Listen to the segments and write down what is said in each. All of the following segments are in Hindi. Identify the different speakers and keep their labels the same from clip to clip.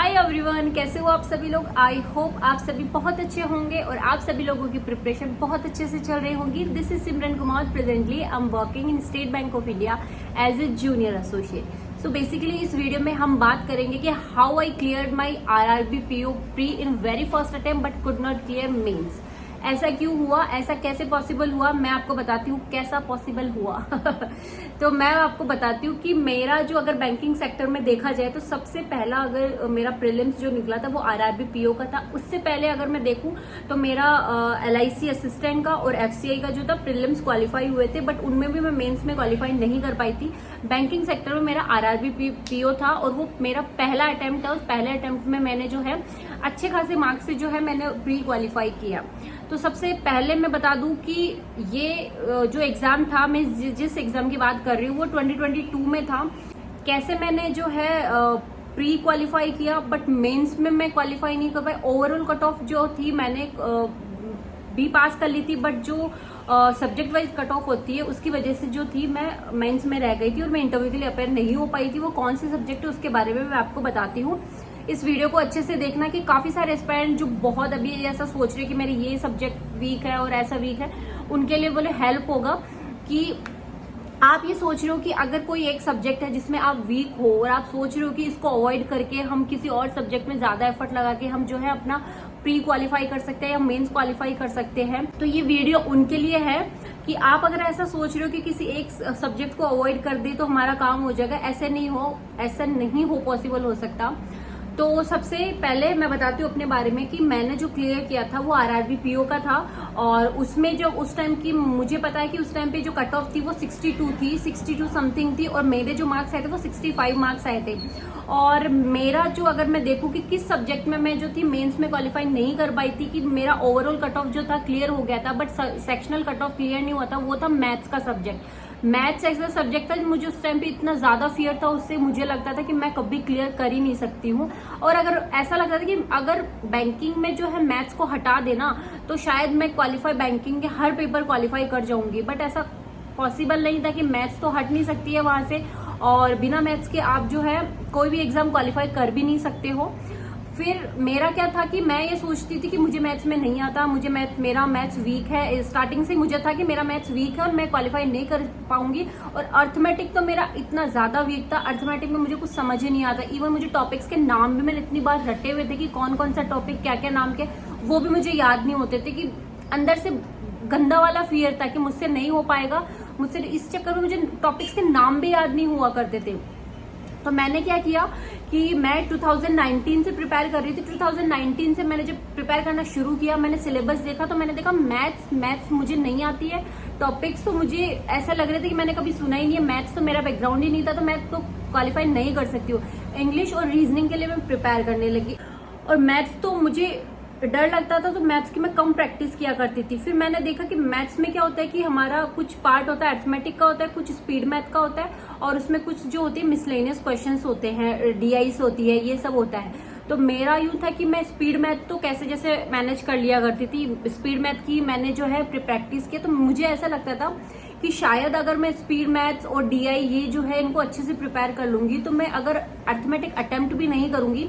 Speaker 1: हाय एवरीवन, कैसे हो आप सभी लोग। आई होप आप सभी बहुत अच्छे होंगे और आप सभी लोगों की प्रिपरेशन बहुत अच्छे से चल रही होगी। This is Simran Kumar. Presently I am working in State Bank of India as a junior associate. So basically इस वीडियो में हम बात करेंगे कि how I clear my RRB PO pre in very first attempt but could not clear mains. ऐसा क्यों हुआ, ऐसा कैसे पॉसिबल हुआ, मैं आपको बताती हूँ कैसा पॉसिबल हुआ। तो मैं आपको बताती हूँ कि मेरा जो अगर बैंकिंग सेक्टर में देखा जाए तो सबसे पहला अगर मेरा प्रीलिम्स जो निकला था वो आरआरबी पीओ का था। उससे पहले अगर मैं देखूं तो मेरा एलआईसी असिस्टेंट का और एफसीआई का जो था प्रीलिम्स क्वालिफाई हुए थे, बट उनमें भी मैं मेंस में क्वालिफाई नहीं कर पाई थी। बैंकिंग सेक्टर में मेरा आरआरबी पीओ था और वो मेरा पहला अटेम्प्ट था। उस पहले अटेम्प्ट में मैंने जो है अच्छे खासे मार्क्स से जो है मैंने प्री क्वालिफाई किया। तो सबसे पहले मैं बता दूं कि ये जो एग्जाम था, मैं जिस एग्जाम की बात कर रही हूँ वो 2022 में था। कैसे मैंने जो है प्री क्वालिफाई किया बट मेंस में मैं क्वालिफाई नहीं कर पाई। ओवरऑल कट ऑफ जो थी मैंने बी पास कर ली थी, बट जो सब्जेक्ट वाइज कट ऑफ होती है उसकी वजह से जो थी मैं मेंस में रह गई थी और मैं इंटरव्यू के लिए अपेयर नहीं हो पाई थी। वो कौन से सब्जेक्ट है उसके बारे में मैं आपको बताती हूँ। इस वीडियो को अच्छे से देखना कि काफी सारे एस्पायरेंट जो बहुत अभी ऐसा सोच रहे कि मेरे ये सब्जेक्ट वीक है और ऐसा वीक है, उनके लिए बोले हेल्प होगा कि आप ये सोच रहे हो कि अगर कोई एक सब्जेक्ट है जिसमें आप वीक हो और आप सोच रहे हो कि इसको अवॉइड करके हम किसी और सब्जेक्ट में ज्यादा एफर्ट लगा के हम जो है अपना प्री क्वालिफाई कर सकते हैं या मेंस क्वालिफाई कर सकते हैं, तो ये वीडियो उनके लिए है कि आप अगर ऐसा सोच रहे हो कि किसी एक सब्जेक्ट को अवॉइड कर दे तो हमारा काम हो जाएगा। ऐसा नहीं हो पॉसिबल हो सकता। तो सबसे पहले मैं बताती हूँ अपने बारे में कि मैंने जो क्लियर किया था वो आरआरबी पीओ का था। और उसमें जो उस टाइम की मुझे पता है कि उस टाइम पे जो कट ऑफ थी वो 62 थी, 62 समथिंग थी और मेरे जो मार्क्स आए थे वो 65 मार्क्स आए थे। और मेरा जो अगर मैं देखूं कि किस सब्जेक्ट में मैं जो थी मेंस में क्वालिफाई नहीं कर पाई थी, कि मेरा ओवरऑल कट ऑफ जो था क्लियर हो गया था but sectional cut off clear नहीं हुआ था, वो था मैथ्स का सब्जेक्ट। मैथ्स ऐसा सब्जेक्ट था मुझे उस टाइम पे इतना ज्यादा फियर था उससे, मुझे लगता था कि मैं कभी क्लियर कर ही नहीं सकती हूँ। और अगर ऐसा लगता था कि अगर बैंकिंग में जो है मैथ्स को हटा देना तो शायद मैं क्वालिफाई बैंकिंग के हर पेपर क्वालिफाई कर जाऊंगी, बट ऐसा पॉसिबल नहीं था कि मैथ्स तो हट नहीं सकती है वहां से और बिना मैथ्स के आप जो है कोई भी एग्जाम क्वालिफाई कर भी नहीं सकते हो। फिर मेरा क्या था कि मैं ये सोचती थी कि मुझे मैथ्स में नहीं आता, मेरा मैथ्स वीक है। स्टार्टिंग से मुझे था कि मेरा मैथ्स वीक है और मैं क्वालिफाई नहीं कर पाऊंगी। और अर्थमेटिक तो मेरा इतना ज्यादा वीक था, अर्थमेटिक में मुझे कुछ समझ ही नहीं आता। इवन मुझे टॉपिक्स के नाम भी मैंने इतनी बार रटे हुए थे कि कौन कौन सा टॉपिक क्या क्या नाम के, वो भी मुझे याद नहीं होते थे। कि अंदर से गंदा वाला फियर था कि मुझसे नहीं हो पाएगा। मुझसे इस चक्कर में मुझे टॉपिक्स के नाम भी याद नहीं हुआ करते थे। तो मैंने क्या किया कि मैं 2019 से प्रिपेयर कर रही थी। 2019 से मैंने जब प्रिपेयर करना शुरू किया, मैंने सिलेबस देखा तो मैंने देखा मैथ्स मुझे नहीं आती है। टॉपिक्स तो मुझे ऐसा लग रहे थे कि मैंने कभी सुना ही नहीं है, मैथ्स तो मेरा बैकग्राउंड ही नहीं था, तो मैं तो क्वालिफाई नहीं कर सकती हूँ। इंग्लिश और रीजनिंग के लिए मैं प्रिपेयर करने लगी और मैथ्स तो मुझे डर लगता था, तो मैथ्स की मैं कम प्रैक्टिस किया करती थी। फिर मैंने देखा कि मैथ्स में क्या होता है कि हमारा कुछ पार्ट होता है अरिथमेटिक का होता है, कुछ स्पीड मैथ का होता है और उसमें कुछ जो होती है मिसलेनियस क्वेश्चंस होते हैं, डीआईस होती है, ये सब होता है। तो मेरा यूं था कि मैं स्पीड मैथ तो कैसे जैसे मैनेज कर लिया करती थी। स्पीड मैथ की मैंने जो है प्रैक्टिस किया, तो मुझे ऐसा लगता था कि शायद अगर मैं स्पीड मैथ्स और डीआई ये जो है इनको अच्छे से प्रिपेयर कर लूंगी तो मैं अगर अरिथमेटिक अटेम्प्ट भी नहीं करूंगी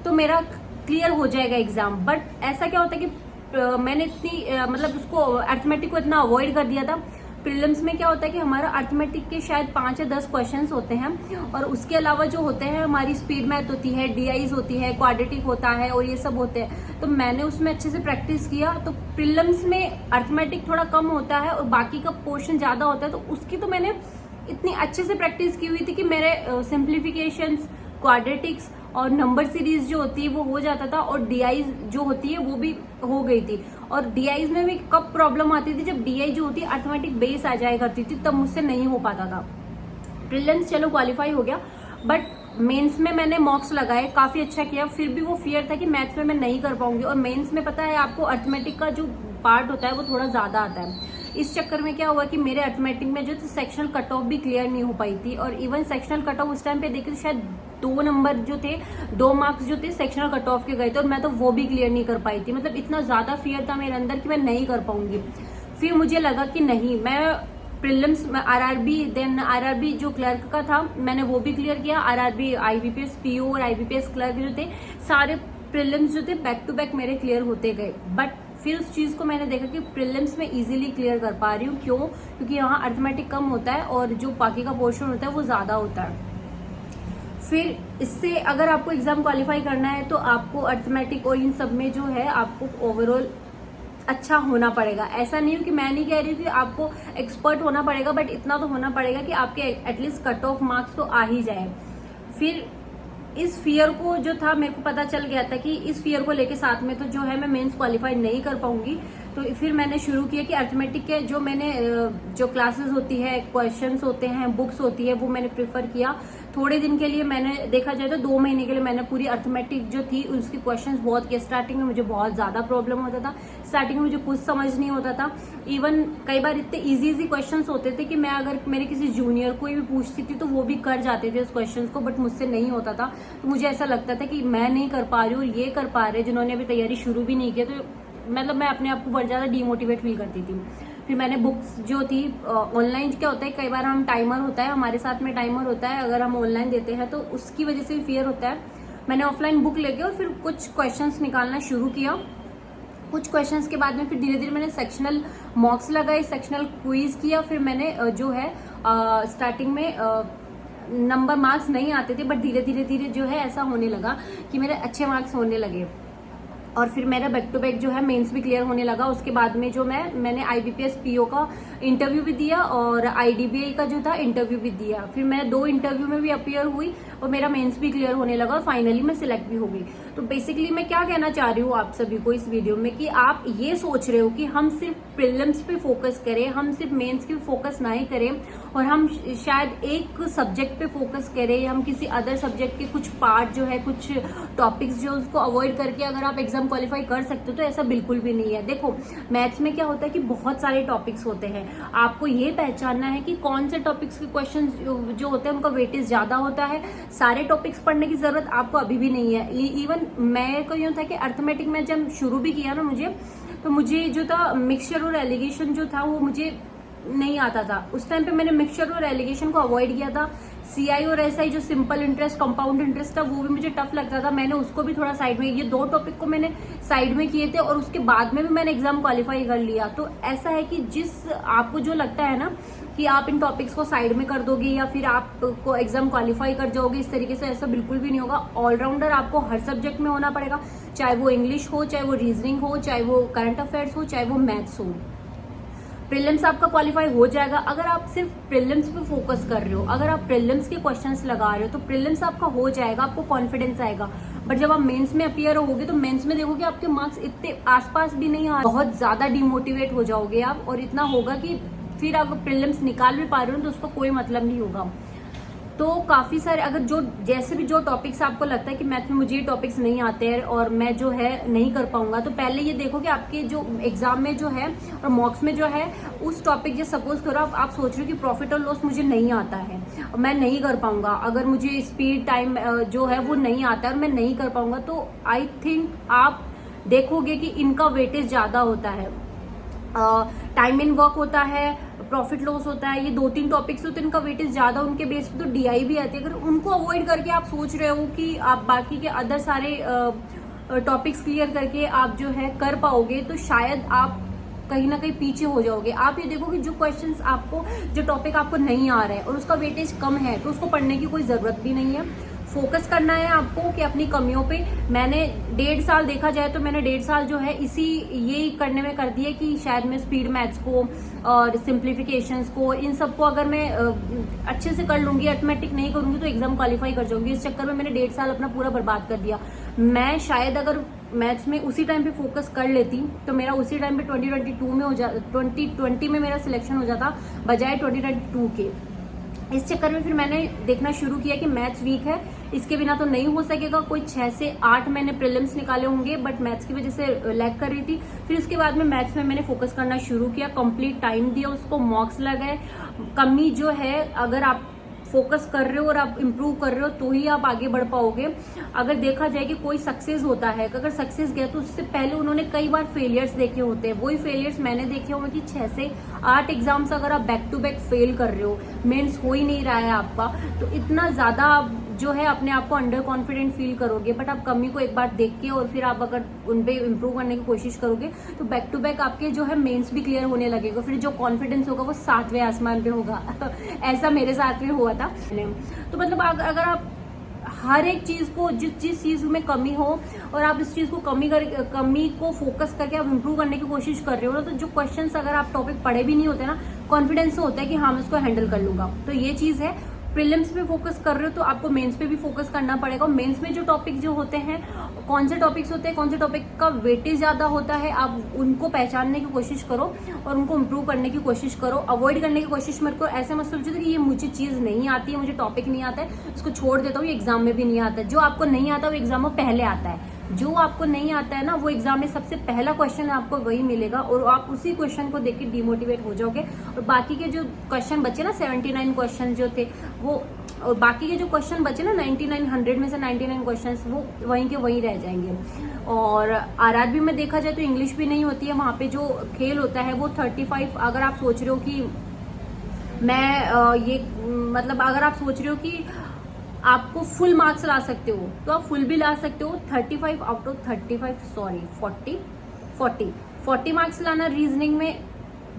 Speaker 1: तो मेरा क्लियर हो जाएगा एग्जाम। बट ऐसा क्या होता है कि मैंने इतनी मतलब उसको अरिथमेटिक को इतना अवॉइड कर दिया था। प्रीलिम्स में क्या होता है कि हमारा अरिथमेटिक के शायद 5 या 10 क्वेश्चंस होते हैं और उसके अलावा जो होते हैं हमारी स्पीड मैथ होती है, डीआईज होती है, क्वाड्रेटिक होता है और ये सब होते हैं। तो मैंने उसमें अच्छे से प्रैक्टिस किया। तो प्रीलिम्स में अरिथमेटिक थोड़ा कम होता है और बाकी का पोर्शन ज्यादा होता है, तो उसकी तो मैंने इतनी अच्छे से प्रैक्टिस की हुई थी कि मेरे सिंप्लीफिकेशंस, क्वाड्रेटिक्स और नंबर सीरीज जो होती है वो हो जाता था और डीआईज जो होती है वो भी हो गई थी। और डीआईज में भी कब प्रॉब्लम आती थी, जब डीआई जो होती है अरिथमेटिक बेस आ जाया करती थी, तब मुझसे नहीं हो पाता था। प्रीलिम्स चलो क्वालिफाई हो गया, बट मेंस में मैंने मॉक्स लगाए, काफी अच्छा किया। फिर भी वो फियर था कि मैथ्स में मैं नहीं कर पाऊंगी और मेंस में पता है आपको अरिथमेटिक का जो पार्ट होता है वो थोड़ा ज्यादा आता है। इस चक्कर में क्या हुआ कि मेरे अरिथमेटिक में जो सेक्शनल कट ऑफ भी क्लियर नहीं हो पाई थी और इवन सेक्शनल कट ऑफ उस टाइम पे देखे तो शायद 2 नंबर जो थे, 2 मार्क्स जो थे सेक्शनल कट ऑफ के गए थे और मैं तो वो भी क्लियर नहीं कर पाई थी। मतलब इतना ज्यादा फियर था मेरे अंदर कि मैं नहीं कर पाऊंगी। फिर मुझे लगा कि नहीं, मैं प्रीलिम्स आरआरबी, देन आरआरबी जो क्लर्क का था मैंने वो भी क्लियर किया। आरआरबी आईबीपीएस पीओ और आईबीपीएस क्लर्क जो थे सारे प्रीलिम्स जो थे बैक टू बैक मेरे क्लियर होते गए। बट फिर उस चीज को मैंने देखा कि प्रीलिम्स में इजीली क्लियर कर पा रही हूँ। क्यों? क्योंकि यहाँ अर्थमेटिक कम होता है और जो बाकी का पोर्शन होता है वो ज्यादा होता है। फिर इससे अगर आपको एग्जाम क्वालिफाई करना है तो आपको अर्थमेटिक और इन सब में जो है आपको ओवरऑल अच्छा होना पड़ेगा। ऐसा नहीं है कि मैं नहीं कह रही हूँ कि आपको एक्सपर्ट होना पड़ेगा, बट इतना तो होना पड़ेगा कि आपके एटलीस्ट कट ऑफ मार्क्स तो आ ही जाए। फिर इस फियर को जो था मेरे को पता चल गया था कि इस फियर को लेके साथ में तो जो है मैं मेंस क्वालिफाई नहीं कर पाऊंगी। तो फिर मैंने शुरू किया कि अर्थमेटिक के जो मैंने जो क्लासेस होती है, क्वेश्चंस होते हैं, बुक्स होती है, वो मैंने प्रेफर किया। थोड़े दिन के लिए मैंने देखा जाए तो 2 महीने के लिए मैंने पूरी अर्थमेटिक जो थी उसकी क्वेश्चंस बहुत किए। स्टार्टिंग में मुझे बहुत ज्यादा प्रॉब्लम होता था, स्टार्टिंग में मुझे कुछ समझ नहीं होता था। इवन कई बार इतने इजी क्वेश्चंस होते थे कि मैं अगर मेरे किसी जूनियर को भी पूछती थी तो वो भी कर जाते थे उस क्वेश्चन को, बट मुझसे नहीं होता था। तो मुझे ऐसा लगता था कि मैं नहीं कर पा रही हूँ, ये कर पा रहे जिन्होंने अभी तैयारी शुरू भी नहीं की। तो मतलब मैं अपने आप को बहुत ज्यादा डीमोटिवेट फील करती थी। फिर मैंने बुक्स जो थी ऑनलाइन, क्या होता है कई बार हम टाइमर होता है हमारे साथ में, टाइमर होता है अगर हम ऑनलाइन देते हैं तो उसकी वजह से भी फियर होता है। मैंने ऑफलाइन बुक लेके और फिर कुछ क्वेश्चंस निकालना शुरू किया। कुछ क्वेश्चंस के बाद में फिर धीरे धीरे मैंने सेक्शनल मॉक्स लगाए, सेक्शनल क्विज किया। फिर मैंने जो है स्टार्टिंग में नंबर मार्क्स नहीं आते थे, बट धीरे धीरे जो है ऐसा होने लगा कि मेरे अच्छे मार्क्स होने लगे। और फिर मेरा बैक टू बैक जो है मेंस भी क्लियर होने लगा। उसके बाद में जो मैंने आईबीपीएस पीओ का इंटरव्यू भी दिया और आईडीबीआई का जो था इंटरव्यू भी दिया। फिर मैं 2 इंटरव्यू में भी अपीयर हुई और मेरा मेंस भी क्लियर होने लगा और फाइनली मैं सिलेक्ट भी हो गई। तो बेसिकली मैं क्या कहना चाह रही हूँ आप सभी को इस वीडियो में कि आप ये सोच रहे हो कि हम सिर्फ प्रीलिम्स पे फोकस करें, हम सिर्फ मेंस पे फोकस नहीं करें और हम शायद एक सब्जेक्ट पे फोकस करें, हम किसी अदर सब्जेक्ट के कुछ पार्ट जो है, कुछ टॉपिक्स जो उसको अवॉइड करके अगर आप एग्जाम क्वालिफाई कर सकते हो, तो ऐसा बिल्कुल भी नहीं है। देखो मैथ्स में क्या होता है कि बहुत सारे टॉपिक्स होते हैं, आपको ये पहचानना है कि कौन से टॉपिक्स के क्वेश्चन जो होते हैं उनका वेटेज ज्यादा होता है। सारे टॉपिक्स पढ़ने की जरूरत आपको अभी भी नहीं है। इवन मैं को यूं था कि अर्थमेटिक में जब शुरू भी किया ना मुझे जो था मिक्सचर और एलिगेशन जो था वो मुझे नहीं आता था। उस टाइम पे मैंने मिक्सचर और एलिगेशन को अवॉइड किया था। सीआई और एसआई जो सिंपल इंटरेस्ट, कंपाउंड इंटरेस्ट था, वो भी मुझे टफ लगता था। मैंने उसको भी थोड़ा साइड में, ये 2 टॉपिक को मैंने साइड में किए थे और उसके बाद में भी मैंने एग्जाम क्वालिफाई कर लिया। तो ऐसा है कि जिस आपको जो लगता है ना कि आप इन टॉपिक्स को साइड में कर दोगे या फिर आपको एग्जाम क्वालिफाई कर जाओगे इस तरीके से, ऐसा बिल्कुल भी नहीं होगा। ऑलराउंडर आपको हर सब्जेक्ट में होना पड़ेगा, चाहे वो इंग्लिश हो, चाहे वो रीजनिंग हो, चाहे वो करंट अफेयर्स हो, चाहे वो मैथ्स हो। प्रीलिम्स आपका क्वालिफाई हो जाएगा अगर आप सिर्फ प्रीलिम्स पे फोकस कर रहे हो। अगर आप प्रीलिम्स के क्वेश्चंस लगा रहे हो तो प्रीलिम्स आपका हो जाएगा, आपको कॉन्फिडेंस आएगा। बट जब आप मेंस में अपीयर होगे तो मेंस में देखोगे आपके मार्क्स इतने आसपास भी नहीं आ, बहुत ज्यादा डिमोटिवेट हो जाओगे आप। और इतना होगा कि फिर अगर प्रीलिम्स निकाल भी पा रहे हो तो उसका कोई मतलब नहीं होगा। तो काफी सारे अगर जैसे भी जो टॉपिक्स आपको लगता है कि मैथ में मुझे ये टॉपिक्स नहीं आते हैं और मैं जो है नहीं कर पाऊंगा, तो पहले ये देखो कि आपके जो एग्जाम में जो है और मॉक्स में जो है उस टॉपिक, जो सपोज करो आप सोच रहे हो कि प्रॉफिट और लॉस मुझे नहीं आता है, मैं नहीं कर पाऊंगा, अगर मुझे स्पीड टाइम जो है वो नहीं आता है और मैं नहीं कर पाऊंगा, तो आई थिंक आप देखोगे कि इनका वेटेज ज्यादा होता है। टाइम इन वर्क होता है, प्रॉफिट लॉस होता है, ये 2-3 टॉपिक्स होते हैं, इनका वेटेज ज्यादा, उनके बेस पे तो डीआई भी आती है। अगर उनको अवॉइड करके आप सोच रहे हो कि आप बाकी के अदर सारे टॉपिक्स क्लियर करके आप जो है कर पाओगे, तो शायद आप कहीं ना कहीं पीछे हो जाओगे। आप ये देखो कि जो क्वेश्चंस आपको, जो टॉपिक आपको नहीं आ रहा है और उसका वेटेज कम है, तो उसको पढ़ने की कोई जरूरत भी नहीं है। फोकस करना है आपको कि अपनी कमियों पे। मैंने 1.5 साल देखा जाए तो मैंने 1.5 साल जो है यही करने में कर दिया कि शायद मैं स्पीड मैथ्स को और सिंप्लीफिकेशंस को, इन सबको अगर मैं अच्छे से कर लूंगी, अर्थमेटिक नहीं करूंगी तो एग्जाम क्वालिफाई कर जाऊंगी। इस चक्कर में मैंने 1.5 साल अपना पूरा बर्बाद कर दिया। मैं शायद अगर मैथ्स में उसी टाइम पे फोकस कर लेती तो मेरा उसी टाइम पे 2020 में मेरा सिलेक्शन हो जाता, बजाय 2022 के। इस चक्कर में फिर मैंने देखना शुरू किया कि मैथ्स वीक है, इसके बिना तो नहीं हो सकेगा। कोई 6 से 8 मैंने प्रीलिम्स निकाले होंगे, बट मैथ्स की वजह से लैग कर रही थी। फिर उसके बाद में मैथ्स में मैंने फोकस करना शुरू किया, कंप्लीट टाइम दिया उसको, मॉक्स लगाए। कमी जो है, अगर आप फोकस कर रहे हो और आप इम्प्रूव कर रहे हो तो ही आप आगे बढ़ पाओगे। अगर देखा जाए कि कोई सक्सेस होता है, अगर सक्सेस गया तो उससे पहले उन्होंने कई बार फेलियर्स देखे होते हैं। वही फेलियर्स मैंने देखे हुए कि 6 से 8 एग्जाम्स अगर आप बैक टू बैक फेल कर रहे हो, मेंस हो ही नहीं रहा है आपका, तो इतना ज्यादा आप जो है अपने आप को अंडर कॉन्फिडेंट फील करोगे। बट आप कमी को एक बार देख के और फिर आप अगर उन पे इम्प्रूव करने की कोशिश करोगे तो बैक टू बैक आपके जो है मेंस भी क्लियर होने लगेगा। फिर जो कॉन्फिडेंस होगा वो 7वें आसमान पे होगा। ऐसा मेरे साथ में हुआ था। तो मतलब अगर आप हर एक चीज को, जिस चीज में कमी हो और आप इस चीज को कमी को फोकस करके आप इम्प्रूव करने की कोशिश कर रहे हो ना, तो जो क्वेश्चंस अगर आप टॉपिक पढ़े भी नहीं होते ना, कॉन्फिडेंस तो होता है कि हाँ मैं इसको हैंडल कर लूंगा। तो ये चीज है। प्रीलिम्स पे फोकस कर रहे हो तो आपको मेंस पे भी फोकस करना पड़ेगा। मेंस में जो टॉपिक जो होते हैं, कौन से टॉपिक्स होते हैं, कौन से टॉपिक का वेटेज ज्यादा होता है, आप उनको पहचानने की कोशिश करो और उनको इम्प्रूव करने की कोशिश करो। अवॉइड करने की कोशिश मत करो। ऐसे मत सोचो कि ये मुझे चीज नहीं आती है, मुझे टॉपिक नहीं आता है, उसको छोड़ देता हूँ, ये एग्जाम में भी नहीं आता है। जो आपको नहीं आता वो एग्जाम में पहले आता है। जो आपको नहीं आता है ना, वो एग्जाम में सबसे पहला क्वेश्चन आपको वही मिलेगा और आप उसी क्वेश्चन को देख के डिमोटिवेट हो जाओगे। और बाकी के जो क्वेश्चन बचे ना, 79 क्वेश्चन जो थे वो, और बाकी के जो क्वेश्चन बचे ना 99 में से 99 क्वेश्चंस वो वहीं के वहीं रह जाएंगे। और आरआरबी में देखा जाए तो इंग्लिश भी नहीं होती है, वहां पे जो खेल होता है वो 35। अगर आप सोच रहे हो कि मैं ये मतलब अगर आप सोच रहे हो कि आपको फुल मार्क्स ला सकते हो तो आप फुल भी ला सकते हो। 35 आउट ऑफ 35 सॉरी 40 मार्क्स लाना रीजनिंग में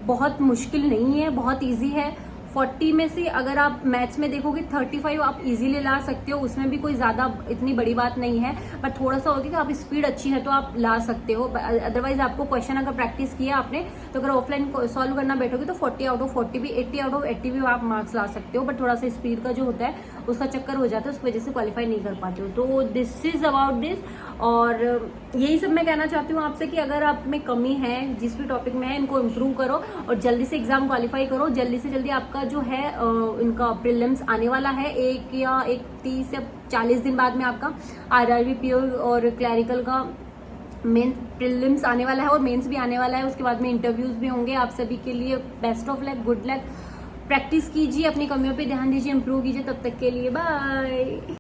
Speaker 1: बहुत मुश्किल नहीं है, बहुत इजी है। 40 में से अगर आप मैथ्स में देखोगे 35 आप इजीली ला सकते हो, उसमें भी कोई ज्यादा इतनी बड़ी बात नहीं है। पर थोड़ा सा होगा कि आप स्पीड अच्छी है तो आप ला सकते हो। अदरवाइज आपको क्वेश्चन अगर प्रैक्टिस किया आपने तो अगर ऑफलाइन सॉल्व करना बैठोगे तो 40 आउट ऑफ 40 भी, 80 आउट ऑफ 80 भी आप मार्क्स ला सकते हो। बट थोड़ा सा स्पीड का जो होता है उसका चक्कर हो जाता है, उस वजह से क्वालिफाई नहीं कर पाते हो। तो दिस इज अबाउट दिस। और यही सब मैं कहना चाहती हूँ आपसे कि अगर आप में कमी है जिस भी टॉपिक में है, इनको इम्प्रूव करो और जल्दी से एग्जाम क्वालिफाई करो। जल्दी से जल्दी आपका जो है इनका प्रीलिम्स आने वाला है। 30 या 40 दिन बाद में आपका आरआरबी पीओ और क्लैरिकल का मेन प्रीलिम्स आने वाला है और मेंस भी आने वाला है। उसके बाद में इंटरव्यूज भी होंगे। आप सभी के लिए best of luck, good luck. Practice कीजिए, अपनी कमियों पे ध्यान दीजिए, इंप्रूव कीजिए। तब तक के लिए बाय।